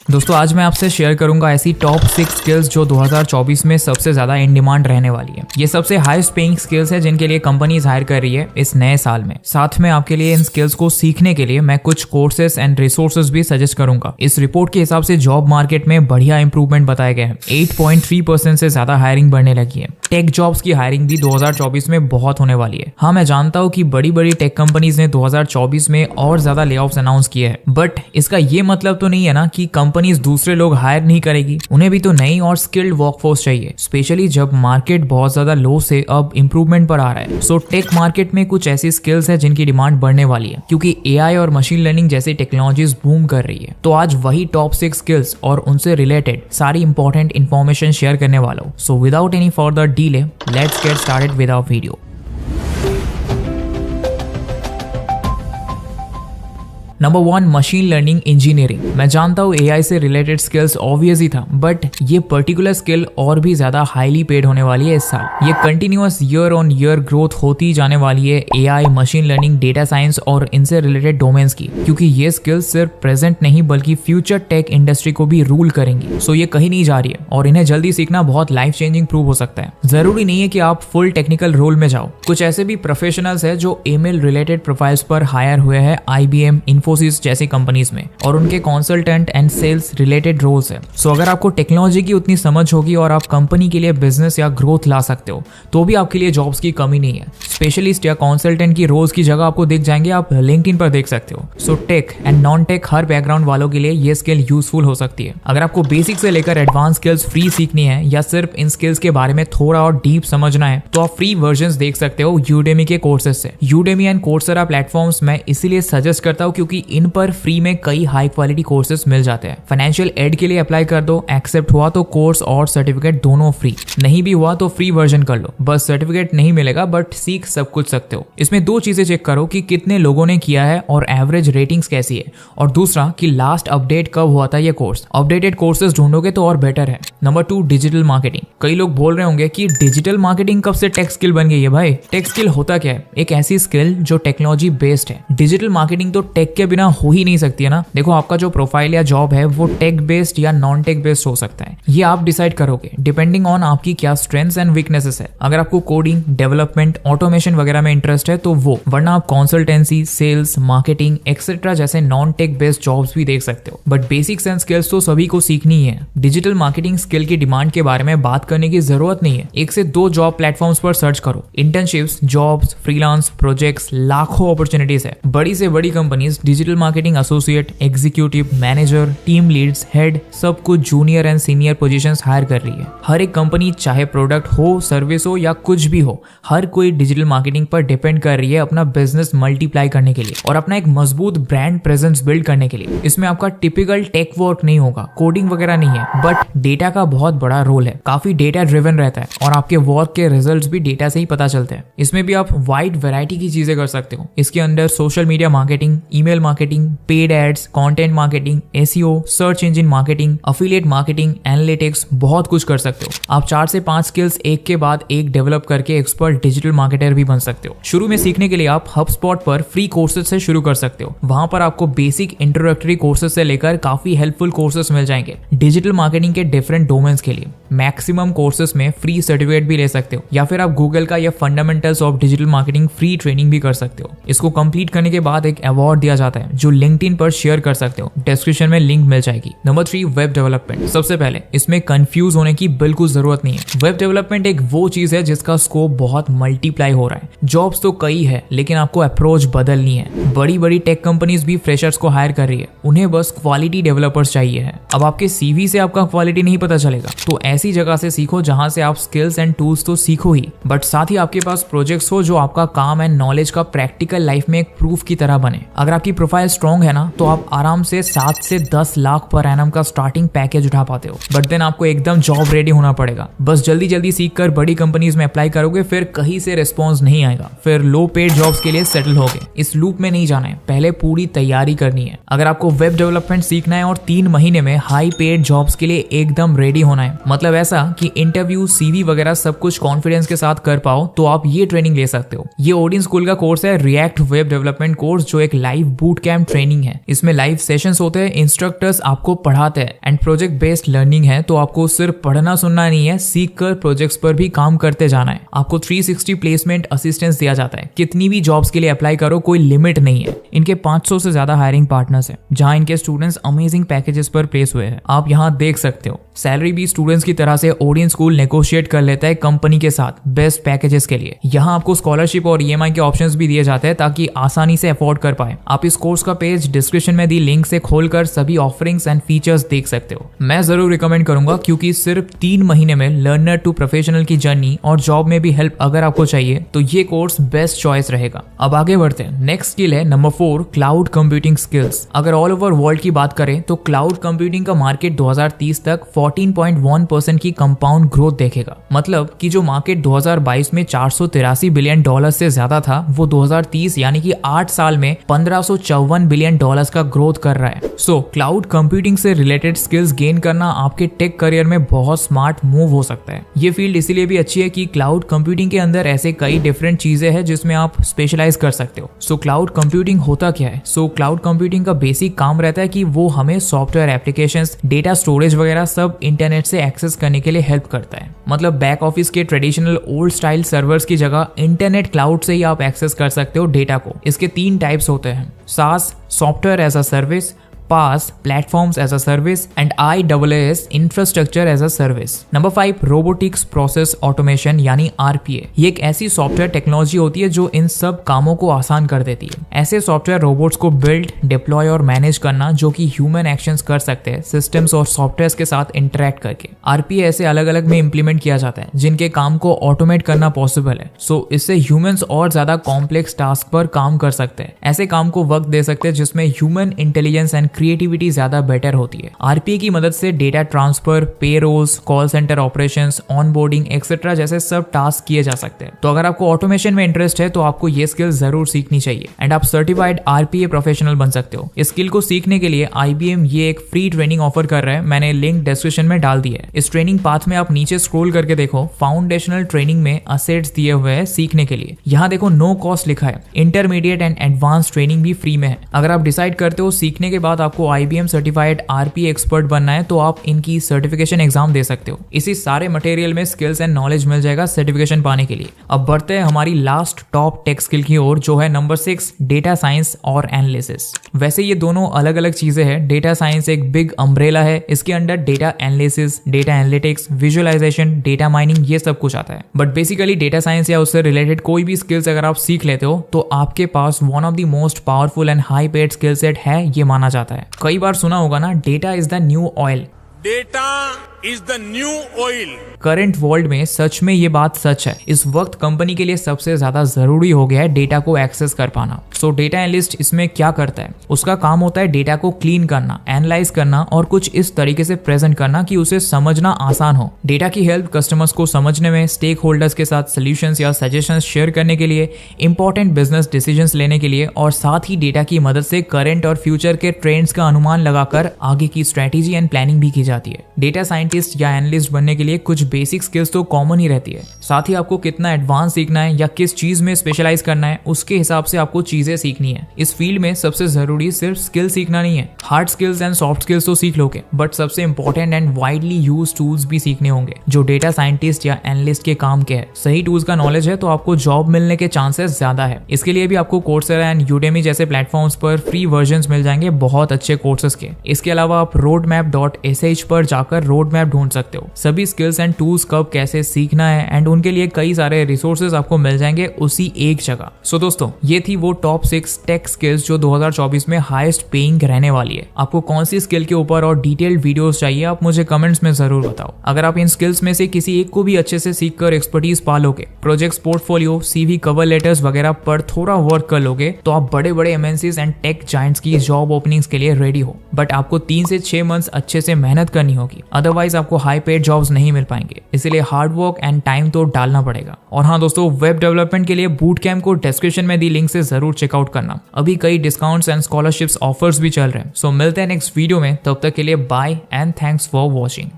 दोस्तों आज मैं आपसे शेयर करूंगा ऐसी टॉप 6 स्किल्स जो 2024 में सबसे ज्यादा इन डिमांड रहने वाली है। ये सबसे हाईएस्ट पेइंग स्किल्स है जिनके लिए कंपनीज हायर कर रही है इस नए साल में। साथ में आपके लिए इन स्किल्स को सीखने के लिए मैं कुछ कोर्सेज एंड रिसोर्सेज भी सजेस्ट करूंगा। इस रिपोर्ट के हिसाब से जॉब मार्केट में बढ़िया इंप्रूवमेंट बताए गए हैं। 8.3% से ज्यादा हायरिंग बढ़ने लगी है। टेक जॉब्स की हायरिंग भी 2024 में बहुत होने वाली है। हाँ, मैं जानता हूँ कि बड़ी बड़ी टेक कंपनीज ने 2024 में और ज्यादा लेऑफ्स अनाउंस किए हैं, बट इसका ये मतलब तो नहीं है ना कि कंपनीज दूसरे लोग हायर नहीं करेगी। उन्हें भी तो नई और स्किल्ड वर्कफोर्स चाहिए, स्पेशली जब मार्केट बहुत ज्यादा लो से अब इंप्रूवमेंट पर आ रहा है। सो टेक मार्केट में कुछ ऐसी स्किल्स है जिनकी डिमांड बढ़ने वाली है, क्योंकि एआई और मशीन लर्निंग जैसी टेक्नोलॉजीज बूम कर रही है। तो आज वही टॉप 6 स्किल्स और उनसे रिलेटेड सारी इंपॉर्टेंट इन्फॉर्मेशन शेयर करने वाला हूँ। So without any further delay, let's get started with our video. Number 1, machine learning engineering. मैं जानता हूँ एआई से रिलेटेड स्किल्स ऑब्वियस ही था, बट ये पर्टिकुलर स्किल और भी ज्यादा हाईली पेड होने वाली है इस साल। ये continuous year on year growth होती जाने वाली है AI, machine learning, data science और इनसे रिलेटेड डोमेन्स की, क्योंकि ये स्किल्स सिर्फ प्रेजेंट नहीं बल्कि फ्यूचर टेक इंडस्ट्री को भी रूल करेंगी। सो ये कहीं नहीं जा रही है और इन्हें जल्दी सीखना बहुत लाइफ चेंजिंग प्रूव हो सकता है। जरूरी नहीं है कि आप फुल टेक्निकल रोल में जाओ। कुछ ऐसे भी प्रोफेशनल्स है जो ईमेल रिलेटेड प्रोफाइल्स पर हायर हुए हैं IBM, इन्फोसिस जैसी कंपनीज में, और उनके consultant and sales related roles है। सो अगर आपको टेक्नोलॉजी की उतनी समझ होगी और आप कंपनी के लिए बिजनेस या ग्रोथ ला सकते हो, तो भी आपके लिए जॉब्स की कमी नहीं है। स्पेशलिस्ट या कंसल्टेंट की रोल्स की जगह आपको दिख जाएंगे, आप लिंक्डइन पर देख सकते हो। So tech and non tech हर बैकग्राउंड वालों के लिए ये स्किल यूजफुल हो सकती है। अगर आपको बेसिक से लेकर एडवांस स्किल्स फ्री सीखनी है या सिर्फ इन स्किल्स के बारे में थोड़ा और डीप समझना है, तो आप फ्री वर्जन देख सकते हो यूडेमी के कोर्सेज से। यूडेमी एंड कोर्सेरा प्लेटफॉर्म्स मैं इसीलिए सजेस्ट करता हूँ क्योंकि इन पर फ्री में कई हाई क्वालिटी कोर्सेज मिल जाते हैं। फाइनेंशियल एड के लिए अप्लाई कर दो, एक्सेप्ट हुआ तो कोर्स और सर्टिफिकेट दोनों फ्री, नहीं भी हुआ तो फ्री वर्जन कर लो। बस सर्टिफिकेट नहीं मिलेगा बट सीख सब कुछ सकते हो। इसमें 2 चीजें चेक करो कि कितने लोगों ने किया है और एवरेज रेटिंग्स कैसी है, और दूसरा कि लास्ट अपडेट कब हुआ था ये कोर्स। अपडेटेड कोर्सेज ढूंढोगे तो और बेटर है। Number 2, digital marketing. कई लोग बोल रहे होंगे कि डिजिटल मार्केटिंग कब से टेक स्किल बन गई है। भाई, टेक स्किल होता क्या है? एक ऐसी स्किल जो टेक्नोलॉजी बेस्ड है। डिजिटल मार्केटिंग तो टेक के बिना हो ही नहीं सकती है ना। देखो, आपका जो प्रोफाइल या जॉब है वो टेक बेस्ड या नॉन टेक बेस्ड हो सकता है। ये आप डिसाइड करोगे डिपेंडिंग ऑन आपकी क्या स्ट्रेंथ्स एंड वीकनेसेस है। अगर आपको कोडिंग, डेवलपमेंट, ऑटोमेशन वगैरह में इंटरेस्ट है तो वो, वरना आप कंसल्टेंसी, सेल्स, मार्केटिंग एक्सेट्रा जैसे नॉन टेक बेस्ड जॉब्स भी देख सकते हो। बट बेसिक्स एंड स्किल्स तो सभी को सीखनी है। डिजिटल मार्केटिंग स्किल की डिमांड के बारे में बात करने की जरूरत नहीं है। 1 से 2 जॉब प्लेटफॉर्म्स पर सर्च करो। इंटर्नशिप्स, जॉब्स, फ्रीलांस प्रोजेक्ट्स, लाखों अपॉर्चुनिटीज है। बड़ी से बड़ी companies digital marketing associate, executive, manager, team leads, head, सब कुछ junior and senior positions hire कर रही है। हर एक कंपनी, चाहे प्रोडक्ट हो, सर्विस हो या कुछ भी हो, हर कोई डिजिटल मार्केटिंग पर डिपेंड कर रही है अपना बिजनेस मल्टीप्लाई करने के लिए और अपना एक मजबूत ब्रांड प्रेजेंस बिल्ड करने के लिए। इसमें आपका टिपिकल टेक वर्क नहीं होगा, कोडिंग वगैरह नहीं है, बट डेटा का बहुत बड़ा रोल है। काफी डेटा ड्रिवन रहता है और आपके वर्क के रिजल्ट्स भी डेटा से ही पता चलते हैं। इसमें भी आप वाइड वैरायटी की चीजें कर सकते हो। इसके अंदर social media marketing, email marketing, paid ads, content marketing, SEO, search engine marketing, affiliate marketing, analytics, बहुत कुछ कर सकते हो। आप 4 से 5 स्किल्स एक के बाद एक डेवलप करके एक्सपर्ट डिजिटल मार्केटर भी बन सकते हो। शुरू में सीखने के लिए आप HubSpot पर फ्री कोर्सेज से शुरू कर सकते हो। वहां पर आपको बेसिक इंट्रोडक्टरी कोर्सेज से लेकर काफी हेल्पफुल कोर्सेज मिल जाएंगे डिजिटल मार्केटिंग के डिफरेंट डोमेन्स के लिए। मैक्सिमम कोर्सेज में फ्री सर्टिफिकेट भी ले सकते हो, या फिर आप गूगल का या fundamentals of digital marketing free training भी कर सकते हो। इसको कंप्लीट करने के बाद एक अवार्ड दिया जाता है जो लिंक्डइन पर शेयर कर सकते हो। डिस्क्रिप्शन में लिंक मिल जाएगी। Number 3, web development. सबसे पहले इसमें कंफ्यूज होने की बिल्कुल जरूरत नहीं है। वेब डेवलपमेंट एक वो चीज है जिसका स्कोप बहुत मल्टीप्लाई हो रहा है। जॉब्स तो कई है, लेकिन आपको अप्रोच बदलनी है। बड़ी बड़ी टेक कंपनीज भी फ्रेशर्स को हायर कर रही है। उन्हें बस क्वालिटी डेवलपर्स चाहिए है। अब आपके CV से आपका क्वालिटी नहीं पता चलेगा, तो ऐसी जगह से सीखो जहां से आप स्किल्स एंड टूल्स तो सीखो ही, बट साथ ही आपके पास प्रोजेक्ट्स हो जो आपका काम एंड नॉलेज का प्रैक्टिकल लाइफ में एक प्रूफ की तरह बने। अगर आपकी प्रोफाइल स्ट्रॉन्ग है ना, तो आप आराम से 7 से 10 लाख पर एनम का स्टार्टिंग पैकेज उठा पाते हो। बट देन आपको एकदम जॉब रेडी होना पड़ेगा। बस जल्दी जल्दी सीख कर बड़ी कंपनीज में अप्लाई करोगे, फिर कहीं से रिस्पॉन्स नहीं आएगा, फिर लो पेड जॉब्स के लिए सेटल होगे। इस लूप में नहीं जाना है, पहले पूरी तैयारी करनी है। अगर आपको वेब डेवलपमेंट सीखना है और 3 महीने में हाई पेड जॉब्स के लिए एकदम रेडी होना है, मतलब ऐसा कि ताकि इंटरव्यू, सीवी वगैरह सब कुछ कॉन्फिडेंस के साथ कर पाओ, तो आप ये ट्रेनिंग ले सकते हो। ये ओडिन स्कूल का कोर्स है रिएक्ट वेब डेवलपमेंट कोर्स, जो एक लाइव बूट कैंप ट्रेनिंग है। इसमें लाइव सेशंस होते हैं, इंस्ट्रक्टर्स आपको पढ़ाते हैं एंड प्रोजेक्ट बेस्ड लर्निंग है। तो आपको सिर्फ पढ़ना सुनना नहीं है, सीख कर प्रोजेक्ट्स पर भी काम करते जाना है। आपको 360 प्लेसमेंट असिस्टेंस दिया जाता है, कितनी भी जॉब्स के लिए अप्लाई करो, कोई लिमिट नहीं है। इनके 500 से ज्यादा हायरिंग पार्टनर्स हैं, जहां इनके स्टूडेंट्स अमेजिंग पैकेजेस पर प्लेस हुए हैं। आप यहाँ देख सकते हो सैलरी भी स्टूडेंट्स की तरह से ओडिन स्कूल नेगोशिएट कर लेता है कंपनी के साथ बेस्ट पैकेजेस के लिए। यहाँ आपको स्कॉलरशिप और ईएमआई के ऑप्शंस भी दिए जाते हैं ताकि आसानी से अफोर्ड कर पाए। आप इस कोर्स का पेज डिस्क्रिप्शन में दी लिंक से खोलकर सभी ऑफरिंग्स एंड फीचर्स देख सकते हो। मैं जरूर रिकमेंड करूंगा, क्योंकि सिर्फ 3 महीने में लर्नर टू प्रोफेशनल की जर्नी और जॉब में भी हेल्प अगर आपको चाहिए तो ये कोर्स बेस्ट चॉइस रहेगा। अब आगे बढ़ते हैं। नेक्स्ट स्किल है नंबर 4, क्लाउड कंप्यूटिंग स्किल्स। अगर ऑल ओवर वर्ल्ड की बात करें तो क्लाउड कंप्यूटिंग का मार्केट 2030 तक 14.1% की कंपाउंड ग्रोथ देखेगा। मतलब कि जो मार्केट 2022 में $483 बिलियन से ज्यादा था, वो 2030 यानी कि 8 साल में $1554 बिलियन का ग्रोथ कर रहा है। सो क्लाउड कंप्यूटिंग से रिलेटेड स्किल्स गेन करना आपके टेक करियर में बहुत स्मार्ट मूव हो सकता है। ये फील्ड इसीलिए भी अच्छी है कि क्लाउड कंप्यूटिंग के अंदर ऐसे कई डिफरेंट चीजें हैं जिसमें आप स्पेशलाइज कर सकते हो। सो क्लाउड कंप्यूटिंग होता क्या है? सो क्लाउड कंप्यूटिंग का बेसिक काम रहता है कि वो हमें सॉफ्टवेयर, एप्लीकेशंस, डेटा स्टोरेज वगैरह सब इंटरनेट से एक्सेस करने के लिए हेल्प करता है। मतलब बैक ऑफिस के ट्रेडिशनल ओल्ड स्टाइल सर्वर्स की जगह इंटरनेट क्लाउड से ही आप एक्सेस कर सकते हो डेटा को। इसके 3 टाइप्स होते हैं, SaaS software as a service, PaaS platforms as a service and IaaS infrastructure as a service। Number 5, robotics process automation यानी RPA। ये एक ऐसी सॉफ्टवेयर टेक्नोलॉजी होती है जो इन सब कामों को आसान कर देती है। ऐसे सॉफ्टवेयर रोबोट्स को बिल्ड, डिप्लॉय और मैनेज करना जो कि ह्यूमन एक्शंस कर सकते हैं सिस्टम्स और सॉफ्टवेयर के साथ इंटरेक्ट करके। RPA ऐसे अलग अलग में इंप्लीमेंट किया जाता है जिनके काम को ऑटोमेट करना पॉसिबल है। सो इससे ह्यूमंस और ज्यादा कॉम्प्लेक्स टास्क पर काम कर सकते हैं, ऐसे काम को वक्त दे सकते हैं जिसमें ह्यूमन इंटेलिजेंस एंड क्रिएटिविटी ज्यादा बेटर होती है। आरपीए की मदद से data transfer, payrolls, call centre operations, onboarding etcetera जैसे सब टास्क किए जा सकते हैं। तो अगर आपको ऑटोमेशन में इंटरेस्ट है तो आपको ये स्किल जरूर सीखनी चाहिए एंड आप सर्टिफाइड आरपीए प्रोफेशनल बन सकते हो। इस स्किल को सीखने के लिए आईबीएम ये एक फ्री ट्रेनिंग ऑफर कर रहा है, मैंने लिंक डिस्क्रिप्शन में डाल दिया है। इस ट्रेनिंग पाथ में आप नीचे स्क्रॉल करके देखो, फाउंडेशनल ट्रेनिंग में असेट्स दिए हुए हैं सीखने के लिए। यहाँ देखो नो कॉस्ट लिखा है, इंटरमीडिएट एंड एडवांस ट्रेनिंग भी फ्री में है। अगर आप डिसाइड करते हो सीखने के बाद आपको आईबीएम सर्टिफाइड आरपीए एक्सपर्ट बनना है तो आप इनकी सर्टिफिकेशन एग्जाम दे सकते हो। इसी सारे मटेरियल में स्किल्स एंड नॉलेज मिल जाएगा सर्टिफिकेशन पाने के लिए। अब बढ़ते हैं हमारी लास्ट टॉप टेक स्किल की ओर, जो है नंबर 6, डेटा साइंस और एनालिसिस। वैसे ये दोनों अलग अलग चीजें हैं। डेटा साइंस एक बिग अम्ब्रेला है, इसके under data analysis, data analytics, visualisation, data mining ये सब कुछ आता है। बट बेसिकली डेटा साइंस या उससे रिलेटेड कोई भी स्किल्स अगर आप सीख लेते हो तो आपके पास one of the most powerful and high paid skill set है, ये माना जाता है। कई बार सुना होगा ना, data is the new oil. Data is the new oil. Current world में सच में ये बात सच है। इस वक्त कंपनी के लिए सबसे ज्यादा जरूरी हो गया है डेटा को एक्सेस कर पाना। सो डेटा एनालिस्ट इसमें क्या करता है? उसका काम होता है डेटा को क्लीन करना, एनालाइज करना और कुछ इस तरीके से प्रेजेंट करना कि उसे समझना आसान हो। डेटा की हेल्प कस्टमर्स को समझने में, स्टेक होल्डर्स के साथ सोल्यूशंस या सजेशंस शेयर करने के लिए, इंपॉर्टेंट बिजनेस डिसीजंस लेने के लिए और साथ ही डेटा की मदद से करंट और फ्यूचर के ट्रेंड्स का अनुमान लगाकर आगे की स्ट्रेटेजी एंड प्लानिंग भी की जाती है। डेटा साइंटिस्ट या एनालिस्ट बनने के लिए कुछ बेसिक स्किल्स तो कॉमन ही रहती है, साथ ही आपको कितना एडवांस सीखना है या किस चीज में स्पेशलाइज करना है उसके हिसाब से आपको चीजें सीखनी है। इस फील्ड में सबसे जरूरी सिर्फ स्किल सीखना नहीं है, hard skills and soft skills तो सीख लोगे, बट सबसे important and widely use tools भी सीखने होंगे जो डेटा साइंटिस्ट या एनालिस्ट के काम के है। सही टूल्स का नॉलेज है तो आपको जॉब मिलने के चांसेस ज्यादा है। इसके लिए भी आपको कोर्सेरा एंड यूडेमी जैसे प्लेटफॉर्म्स पर फ्री वर्जन्स मिल जाएंगे बहुत अच्छे कोर्सेज के। इसके अलावा आप roadmap.sh पर जाकर रोड मैप ढूंढ सकते हो। सभी स्किल्स एंड टूल्स कब कैसे सीखना है एंड उनके लिए कई सारे रिसोर्सेज आपको मिल जाएंगे उसी एक जगह। सो दोस्तों, ये थी वो टॉप 6 टेक स्किल्स जो 2024 में हाईएस्ट पेइंग रहने वाली है। आपको कौन सी स्किल के ऊपर और डिटेल्ड वीडियोस चाहिए आप मुझे कमेंट्स में जरूर बताओ। अगर आप इन स्किल्स में से किसी एक को भी अच्छे से सीख कर एक्सपर्टीज पा लोगे, projects, portfolio, CV, cover letters वगैरह पर थोड़ा वर्क कर लोगे तो आप बड़े बड़े एमएनसीज एंड टेक जायंट्स की जॉब ओपनिंग्स के लिए रेडी हो। बट आपको 3 से 6 मंथ्स अच्छे से मेहनत करनी होगी, अदरवाइज आपको हाई पेड जॉब्स नहीं मिल पाएंगे। इसलिए हार्ड वर्क एंड टाइम तो डालना पड़ेगा। और हाँ दोस्तों, वेब डेवलपमेंट के लिए बूट कैंप को डिस्क्रिप्शन में दी लिंक से जरूर चेकआउट करना। अभी कई डिस्काउंट्स एंड स्कॉलरशिप्स ऑफर्स भी चल रहे हैं। सो मिलते हैं नेक्स्ट वीडियो में, तब तक के लिए bye and thanks for watching.